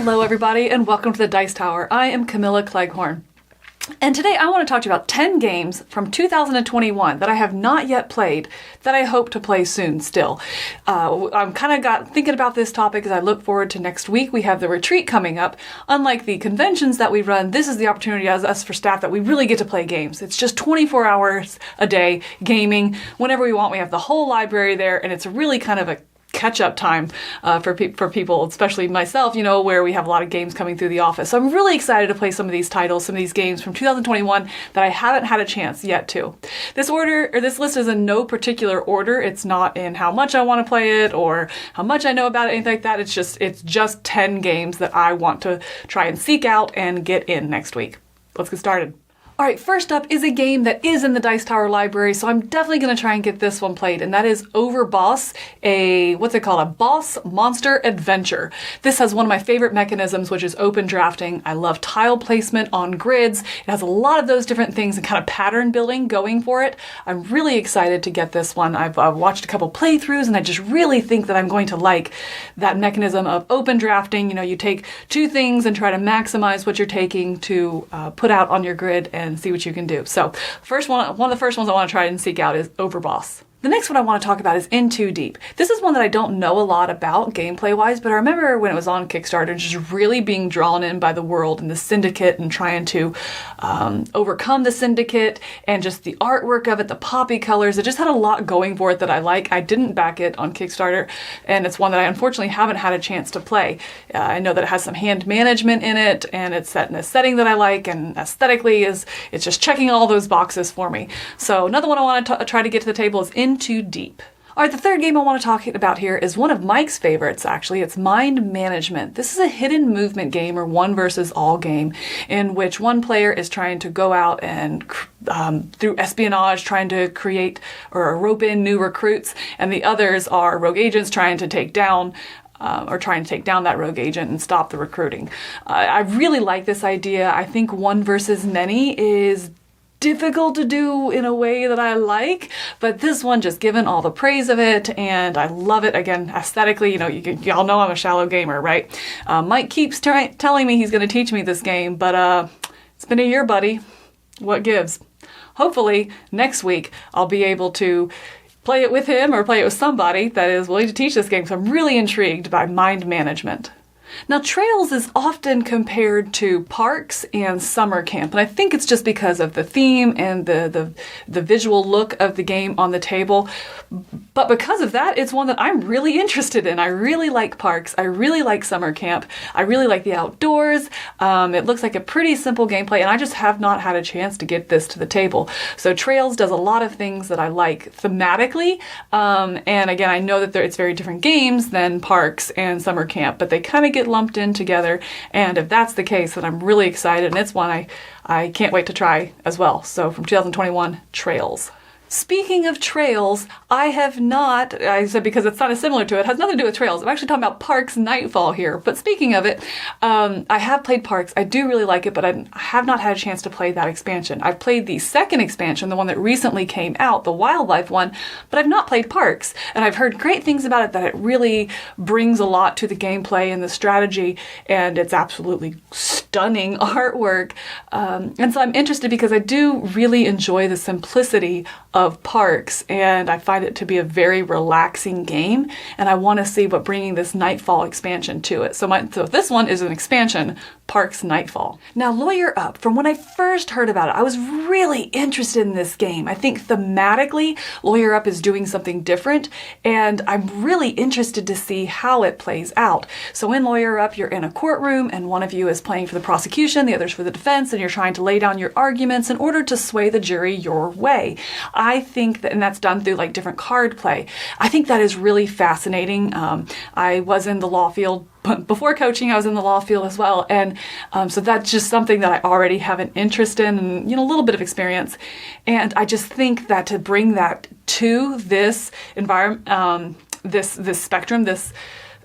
Hello everybody and welcome to the Dice Tower. I am Camilla Cleghorn. And today I want to talk to you about 10 games from 2021 that I have not yet played that I hope to play soon still. I'm kind of thinking about this topic as I look forward to next week. We have the retreat coming up. Unlike the conventions that we run, this is the opportunity as us for staff that we really get to play games. It's just 24 hours a day gaming. Whenever we want, we have the whole library there, and it's really kind of a catch-up time for people, especially myself, where we have a lot of games coming through the office. So I'm really excited to play some of these titles, some of these games from 2021 that I haven't had a chance yet to. This list is in no particular order. It's not in how much I want to play it or how much I know about it, anything like that. It's just 10 games that I want to try and seek out and get in next week. Let's get started. All right, first up is a game that is in the Dice Tower library, so I'm definitely going to try and get this one played, and that is Overboss, a boss monster adventure. This has one of my favorite mechanisms, which is open drafting. I love tile placement on grids. It has a lot of those different things and kind of pattern building going for it. I'm really excited to get this one. I've watched a couple playthroughs, and I just really think that I'm going to like that mechanism of open drafting. You take two things and try to maximize what you're taking to put out on your grid and see what you can do. So one of the first ones I want to try and seek out is Overboss. The next one I want to talk about is In Too Deep. This is one that I don't know a lot about gameplay-wise, but I remember when it was on Kickstarter just really being drawn in by the world and the syndicate and trying to overcome the syndicate and just the artwork of it, the poppy colors. It just had a lot going for it that I like. I didn't back it on Kickstarter, and it's one that I unfortunately haven't had a chance to play. I know that it has some hand management in it, and it's set in a setting that I like, and aesthetically it's just checking all those boxes for me. So another one I want to try to get to the table is In Too Deep. All right, the third game I want to talk about here is one of Mike's favorites, actually. It's Mind Management. This is a hidden movement game or one versus all game in which one player is trying to go out and through espionage trying to create or rope in new recruits, and the others are rogue agents trying to take down that rogue agent and stop the recruiting. I really like this idea. I think one versus many is difficult to do in a way that I like, but this one, just given all the praise of it, and I love it. Again, aesthetically, y'all know I'm a shallow gamer, right? Mike keeps telling me he's going to teach me this game, but it's been a year, buddy. What gives? Hopefully next week I'll be able to play it with him or play it with somebody that is willing to teach this game, so I'm really intrigued by Mind Management. Now, Trails is often compared to parks and summer camp, and I think it's just because of the theme and the visual look of the game on the table. But because of that, it's one that I'm really interested in. I really like parks. I really like summer camp. I really like the outdoors. It looks like a pretty simple gameplay, and I just have not had a chance to get this to the table. So Trails does a lot of things that I like thematically, and again, I know that it's very different games than parks and summer camp, but they kind of get lumped in together, and if that's the case, then I'm really excited, and it's one I can't wait to try as well. So from 2021, Trails. Speaking of Trails, I said because it's kind of similar to it, has nothing to do with Trails. I'm actually talking about Parks Nightfall here. But speaking of it, I have played Parks. I do really like it, but I have not had a chance to play that expansion. I've played the second expansion, the one that recently came out, the wildlife one, but I've not played Parks. And I've heard great things about it, that it really brings a lot to the gameplay and the strategy, and it's absolutely stunning artwork. And so I'm interested because I do really enjoy the simplicity of Parks, and I find it to be a very relaxing game, and I want to see what bringing this Nightfall expansion to it. So this one is an expansion, Parks Nightfall. Now, Lawyer Up, from when I first heard about it, I was really interested in this game. I think thematically, Lawyer Up is doing something different, and I'm really interested to see how it plays out. So in Lawyer Up, you're in a courtroom, and one of you is playing for the prosecution, the other's for the defense, and you're trying to lay down your arguments in order to sway the jury your way. I think that, and that's done through like different card play. I think that is really fascinating. I was in the law field before coaching. I was in the law field as well, and so that's just something that I already have an interest in, and a little bit of experience. And I just think that to bring that to this environment, this spectrum, this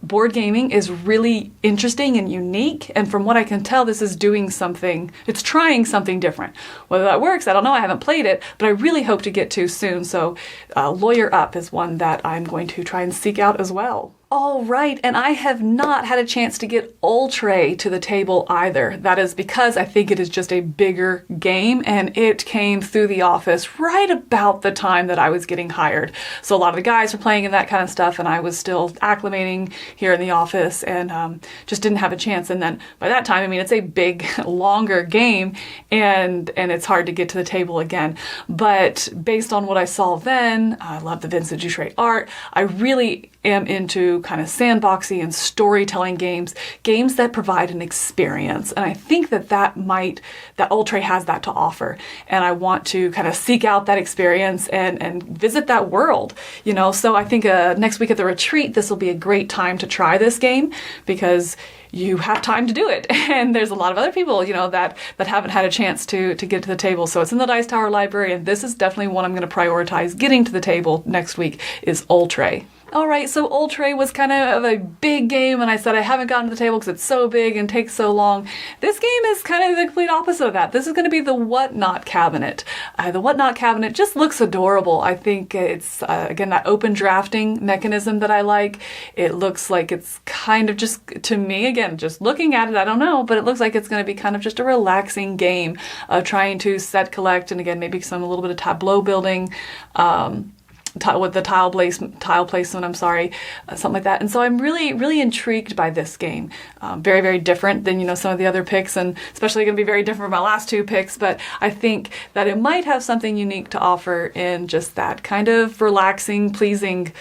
board gaming is really interesting and unique, and from what I can tell, this is doing something, it's trying something different. Whether that works, I don't know, I haven't played it, but I really hope to get to soon, so Lawyer Up is one that I'm going to try and seek out as well. All right, and I have not had a chance to get Old Trey to the table either. That is because I think it is just a bigger game, and it came through the office right about the time that I was getting hired. So a lot of the guys were playing in that kind of stuff, and I was still acclimating here in the office, and just didn't have a chance. And then by that time, I mean, it's a big, longer game, and it's hard to get to the table again. But based on what I saw then, I love the Vincent Dutray art. I really am into kind of sandboxy and storytelling games that provide an experience. And I think that Old Trey has that to offer. And I want to kind of seek out that experience and visit that world, So I think next week at the retreat, this will be a great time to try this game because you have time to do it. And there's a lot of other people, that haven't had a chance to get to the table. So it's in the Dice Tower library, and this is definitely one I'm going to prioritize getting to the table next week is Old Trey. All right, so Old Trey was kind of a big game, and I said I haven't gotten to the table because it's so big and takes so long. This game is kind of the complete opposite of that. This is going to be the Whatnot cabinet. The Whatnot cabinet just looks adorable. I think it's, again, that open drafting mechanism that I like. It looks like it's kind of just, to me, again, just looking at it, I don't know, but it looks like it's going to be kind of just a relaxing game of trying to set, collect, and again, maybe a little bit of tableau building, with the tile placement, something like that. And so I'm really, really intrigued by this game. Very, very different than, some of the other picks, and especially going to be very different from my last two picks, but I think that it might have something unique to offer in just that kind of relaxing, pleasing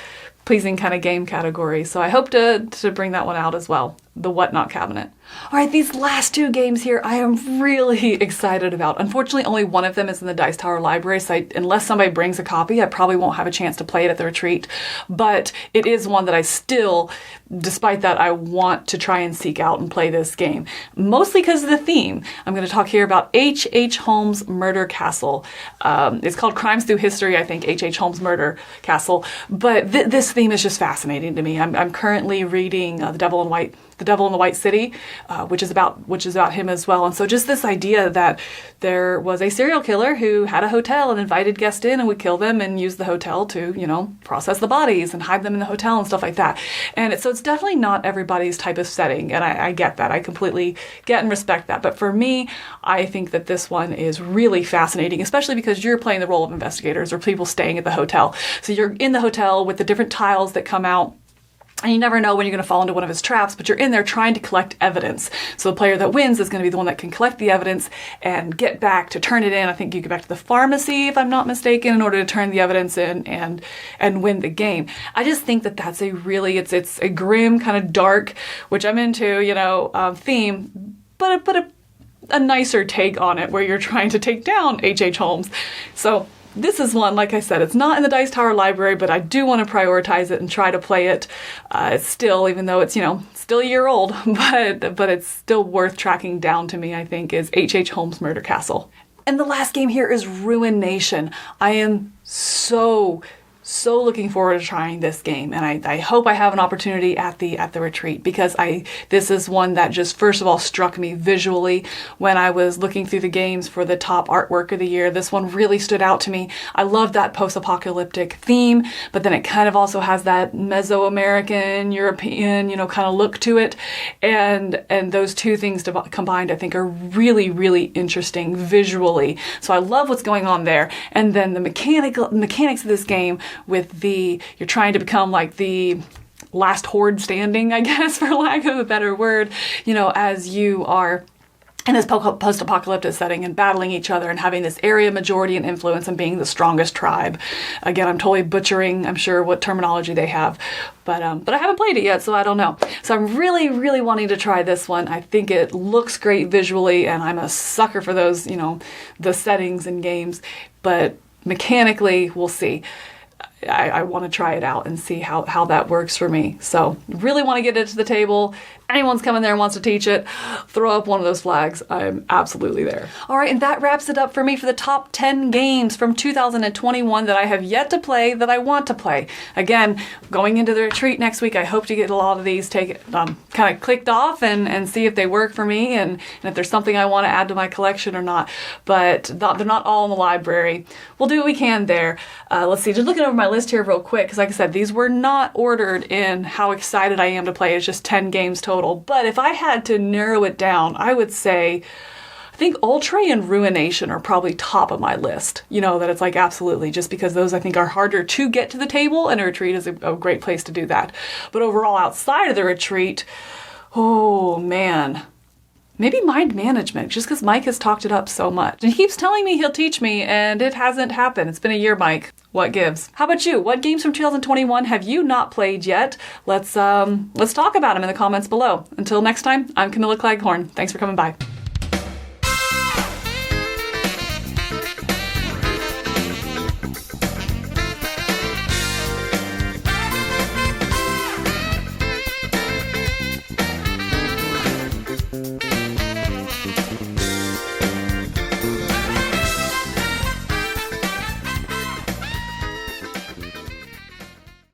kind of game category. So I hope to bring that one out as well, the Whatnot cabinet. All right, these last two games here I am really excited about. Unfortunately, only one of them is in the Dice Tower library, so unless somebody brings a copy, I probably won't have a chance to play it at the retreat. But it is one that I still, despite that, I want to try and seek out and play this game. Mostly because of the theme. I'm going to talk here about H.H. Holmes' Murder Castle. It's called Crimes Through History, I think, H.H. Holmes' Murder Castle. But this theme is just fascinating to me. I'm currently reading The Devil in the White City, which is about him as well. And so just this idea that there was a serial killer who had a hotel and invited guests in and would kill them and use the hotel to, process the bodies and hide them in the hotel and stuff like that. And so it's definitely not everybody's type of setting. And I get that. I completely get and respect that. But for me, I think that this one is really fascinating, especially because you're playing the role of investigators or people staying at the hotel. So you're in the hotel with the different tiles that come out. And you never know when you're going to fall into one of his traps, but you're in there trying to collect evidence. So the player that wins is going to be the one that can collect the evidence and get back to turn it in. I think you get back to the pharmacy, if I'm not mistaken, in order to turn the evidence in and win the game. I just think that that's it's a grim, kind of dark, which I'm into, theme, but a nicer take on it where you're trying to take down H.H. Holmes. So this is one, like I said, it's not in the Dice Tower library, but I do want to prioritize it and try to play it. It's still, even though it's, still a year old, but it's still worth tracking down to me, I think, is H.H. Holmes' Murder Castle. And the last game here is Ruination. I am so looking forward to trying this game, and I hope I have an opportunity at the retreat, because this is one that just first of all struck me visually when I was looking through the games for the top artwork of the year. This one really stood out to me. I love that post-apocalyptic theme, but then it kind of also has that Mesoamerican, European, kind of look to it, and those two things combined I think are really, really interesting visually. So I love what's going on there, and then the mechanics of this game with you're trying to become like the last horde standing, I guess, for lack of a better word, as you are in this post-apocalyptic setting and battling each other and having this area majority and influence and being the strongest tribe. Again, I'm totally butchering, I'm sure, what terminology they have, but I haven't played it yet, so I don't know. So I'm really, really wanting to try this one. I think it looks great visually, and I'm a sucker for those, the settings in games, but mechanically, we'll see. I want to try it out and see how that works for me. So really want to get it to the table. anyone's coming there and wants to teach it, throw up one of those flags. I'm absolutely there. All right, and that wraps it up for me for the top 10 games from 2021 that I have yet to play that I want to play. Again, going into the retreat next week, I hope to get a lot of these kind of clicked off and see if they work for me and if there's something I want to add to my collection or not. But they're not all in the library. We'll do what we can there. Let's see, just looking over my list here real quick, because like I said, these were not ordered in how excited I am to play. It's just 10 games total. But if I had to narrow it down, I would say I think Trey and Ruination are probably top of my list. You know, that it's like absolutely, just because those I think are harder to get to the table, and a retreat is a great place to do that. But overall, outside of the retreat, oh man, maybe Mind Management, just because Mike has talked it up so much. And he keeps telling me he'll teach me, and it hasn't happened. It's been a year, Mike. What gives? How about you? What games from 2021 have you not played yet? Let's talk about them in the comments below. Until next time, I'm Camilla Cleghorn. Thanks for coming by.